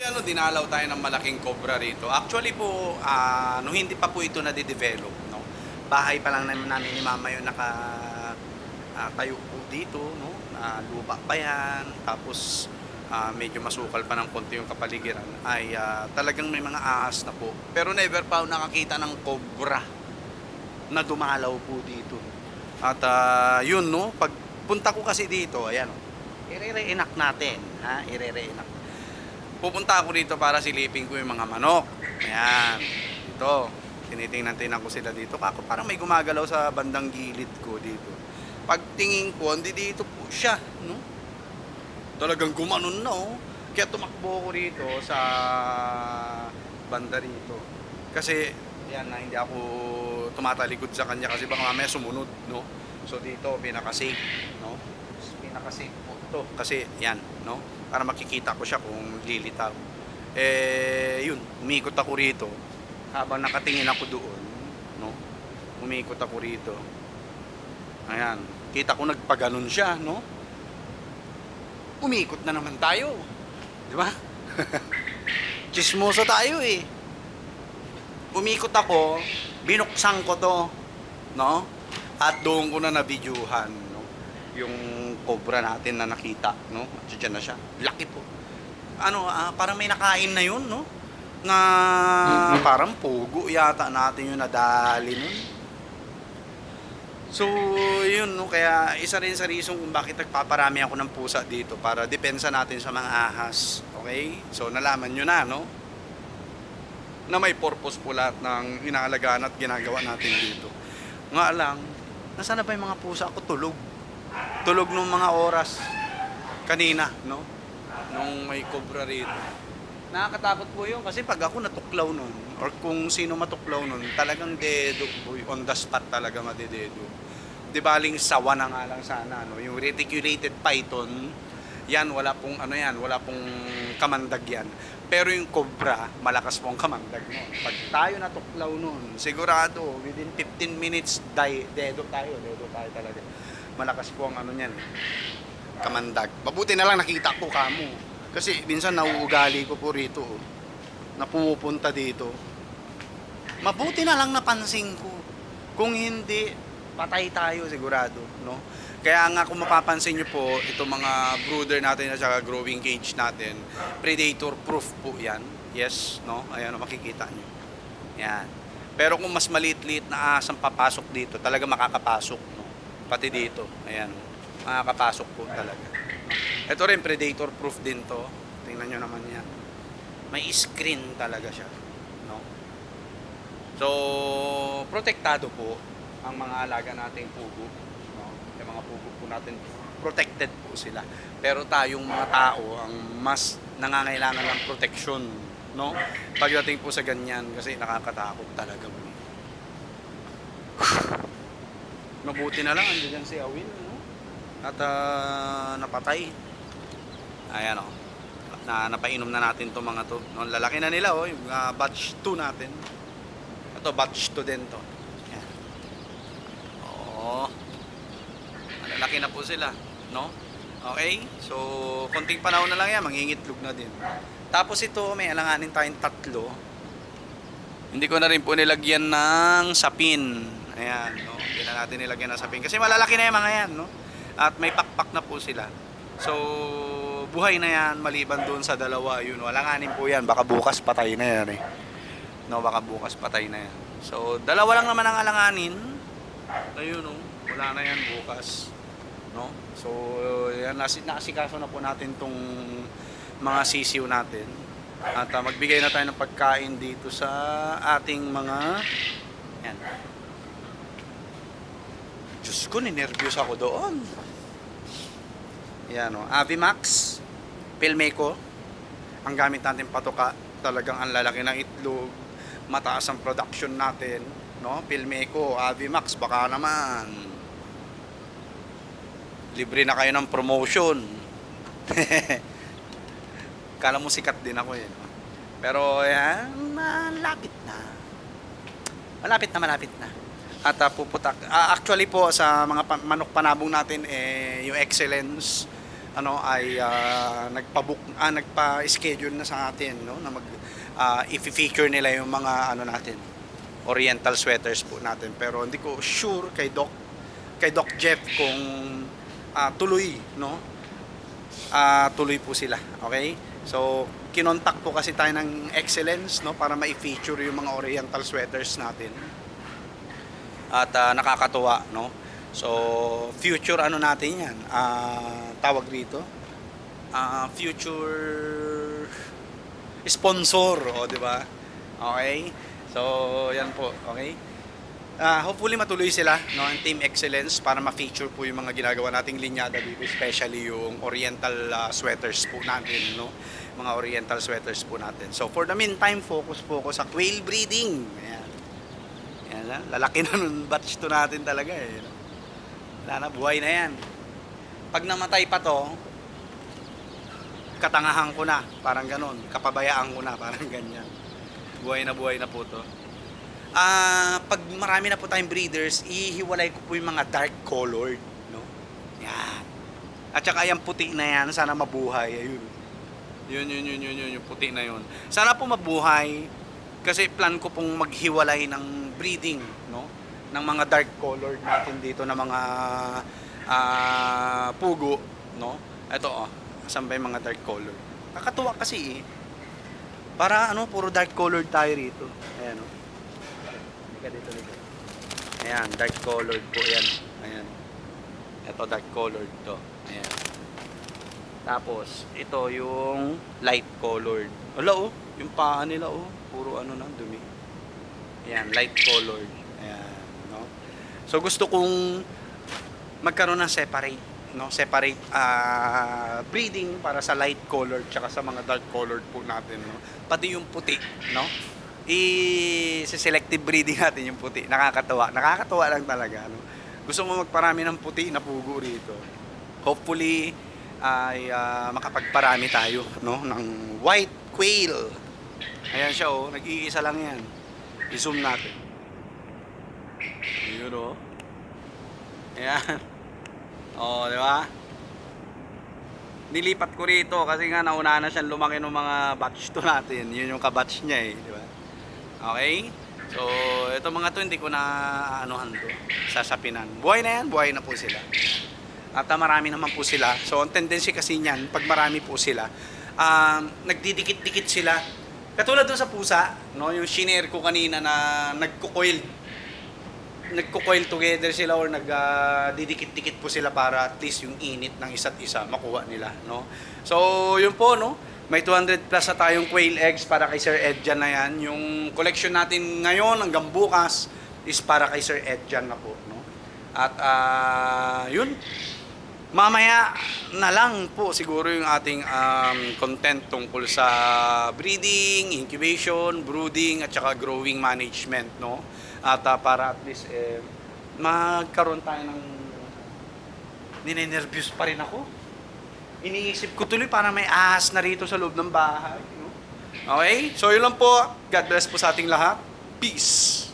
ano, dinalaw tayo ng malaking cobra rito. Actually po, nung hindi pa po ito nade-develop, no? Bahay pa lang namin ni Mama yung tayo po dito, no? Lupa pa yan. Tapos medyo masukal pa ng konti yung kapaligiran. Ay talagang may mga ahas na po. Pero never pa ako nakakita ng cobra na dumalaw po dito. At yun, no? Pagpunta ko kasi dito, ayan, oh, ire-reenact natin. Ha? Ire-reenact. Pupunta ako dito para silipin ko yung mga manok. Ayan. Ito. Tinitingnan-tingnan ko sila dito. Ako parang may gumagalaw sa bandang gilid ko dito. Pagtingin ko, hindi dito po siya. No? Talagang gumanon na, oh. Kaya tumakbo ko rito sa banda rito. Kasi, yan na, hindi ako tumatalikod sa kanya kasi baka mamaya sumunod. No? So dito, pinaka-safe. No? Pinaka-safe po ito. Kasi, yan. No? Para makikita ko siya kung lilitaw. Yun, umikot ako rito. Habang nakatingin ako doon, no? Umikot ako rito. Ayan, kita ko nagpaganon siya, no? Umikot na naman tayo. Di ba? Chismoso tayo eh. Umikot ako, binuksan ko to, no? At doon ko na na-videohan, no? Yung cobra natin na nakita, no? At dyan na siya. Laki po. Ano, parang may nakain na yun, no? Na parang pugo yata natin yung nadali nun. So, yun, no? Kaya isa rin sa reason kung bakit nagpaparami ako ng pusa dito para depensa natin sa mga ahas. Okay? So, nalaman nyo na, no? Na may purpose po lahat ng inaalagaan at ginagawa natin dito. Nga lang, nasaan na ba yung mga pusa ko? Tulog nung mga oras kanina, no? Nung may cobra rito. Nakakatakot po yun kasi pag ako natuklaw nun or kung sino matuklaw nun, talagang dedo po, on the spot talaga madededo. Di baling sawa na nga lang sana, no? Yung reticulated python, yan wala pong ano yan, wala pong kamandag yan. Pero yung cobra, malakas po ang kamandag nun. Pag tayo natuklaw nun, sigurado within 15 minutes dedo tayo talaga. Malakas po ang ano niyan, kamandag. Mabuti na lang nakita ko kamo. Kasi minsan nauugali ko po rito, oh, na pumupunta dito. Mabuti na lang napansin ko. Kung hindi, patay tayo sigurado, no? Kaya nga kung mapapansin nyo po, itong mga brooder natin at saka growing cage natin, predator proof po yan. Yes, no? Ayan, makikita nyo. Yan. Pero kung mas maliit-liit na asang papasok dito, talaga makakapasok, no? Pati dito, ayan, makakapasok po talaga. Ito rin, predator proof din to. Tingnan nyo naman yan. May screen talaga siya, no? So, protektado po ang mga alaga nating pugo, no? Yung mga pugo po natin, protected po sila. Pero tayong mga tao ang mas nangangailangan ng protection, no? Pagdating po sa ganyan, kasi nakakatakot talaga po. Mabuti na lang, andiyan si Awin, no? At napatay. Ayan, oh. Napainom na natin itong mga to. No, lalaki na nila, oh, yung batch 2 natin. Ito, batch 2 din to. Ayan. Oo. Malalaki na po sila, no? Okay? So, konting panahon na lang yan, mangingitlog na din. Tapos ito, may alanganin tayong 3. Hindi ko na rin po nilagyan ng sapin. Ayan, no? Hindi na natin nilagyan ng sapin. Kasi malalaki na yung mga yan, no? At may pakpak na po sila. So, buhay na yan maliban doon sa dalawa. Yun, alanganin po yan. Baka bukas patay na yan eh. No, baka bukas patay na yan. So, dalawa lang naman ang alanganin. Ayun, no? Wala na yan bukas. No? So, yan, nakasikaso na po natin tong mga sisiw natin. At magbigay na tayo ng pagkain dito sa ating mga yan. Diyos ko, ninervyos ako doon. Yan, o. Avimax, Pilmeco. Ang gamit natin patuka, talagang ang lalaki ng itlog. Mataas ang production natin. No? Pilmeco, Avimax, baka naman. Libre na kayo ng promotion. Kala mo sikat din ako eh. No? Pero yan, malapit na. Malapit na. At puputak. Actually po sa mga manok panabong natin yung excellence nagpa-schedule na sa atin, no, na i-feature nila yung mga natin, oriental sweaters po natin. Pero hindi ko sure kay Doc Jeff kung tuloy, no? Tuloy po sila. Okay? So, kinontak po kasi tayo ng Excellence, no, para ma-feature yung mga oriental sweaters natin. At nakakatuwa, no? So, future natin yan. Tawag dito. Future sponsor, di ba? Okay? So, yan po, okay? Hopefully matuloy sila, no, ang Team Excellence para ma-feature po yung mga ginagawa nating linyada dito, especially yung oriental sweaters po natin, no? Mga oriental sweaters po natin. So, for the meantime, focus po ako sa quail breeding. Ayan. Ayan, lalaki na nun batch to natin talaga eh. Wala na, buhay na yan. Pag namatay pa to, katangahan ko na, parang ganon. Kapabayaan ko na, parang ganyan. Buhay na po to. Pag marami na po tayong breeders, ihiwalay ko po yung mga dark colored, no? Yan. At saka yung puti na yan, sana mabuhay. Ayun. Yun, yung puti na yun. Sana po mabuhay, kasi plan ko pong maghiwalay ng breeding, no? Ng mga dark colored natin dito na mga pugo, no? Ito, asan ba yung mga dark colored? Nakakatuwa kasi eh. Para puro dark colored tayo rito. Ayan, dito. Ayan, dark colored po yan. Ayan. Ito dark colored to. Ayan. Tapos, ito yung light colored. Wala yung paa nila puro dumi. Ayan, light colored. Ayan, no? So gusto kong magkaroon ng separate, no? Separate breeding para sa light colored tsaka sa mga dark colored po natin, no? Pati yung puti, no? I-selective breeding natin yung puti. Nakakatuwa lang talaga, no? Gusto ko magparami ng puti na pugo rito. Hopefully ay makapagparami tayo, no, ng white quail. Ayan siya, nag-iisa lang yan. I-zoom natin. Ayun, ayan. Di ba? Nilipat ko rito kasi nga nauna na siyang lumaki ng mga batch to natin. Yun yung kabatch niya di ba? Okay? So, ito mga to hindi ko na sasapinan. Buhay na yan, buhay na po sila. At marami naman po sila. So, ang tendency kasi niyan, pag marami po sila, nagdidikit-dikit sila. Katulad doon sa pusa, no, yung shinare ko kanina na nagko-coil together sila or nagdidikit-dikit po sila para at least yung init ng isa't isa makuha nila, no. So, yun po, no. May 200 plus na tayong quail eggs para kay Sir Edjan na yan. Yung collection natin ngayon hanggang bukas is para kay Sir Edjan na po, no. At yun, mamaya na lang po siguro yung ating content tungkol sa breeding, incubation, brooding at saka growing management, no. At para at least magkaroon tayo ng ninenervyos pa rin ako. Iniisip ko tuloy para may ahas na rito sa loob ng bahay, no? Okay? So yun lang po. God bless po sa ating lahat. Peace!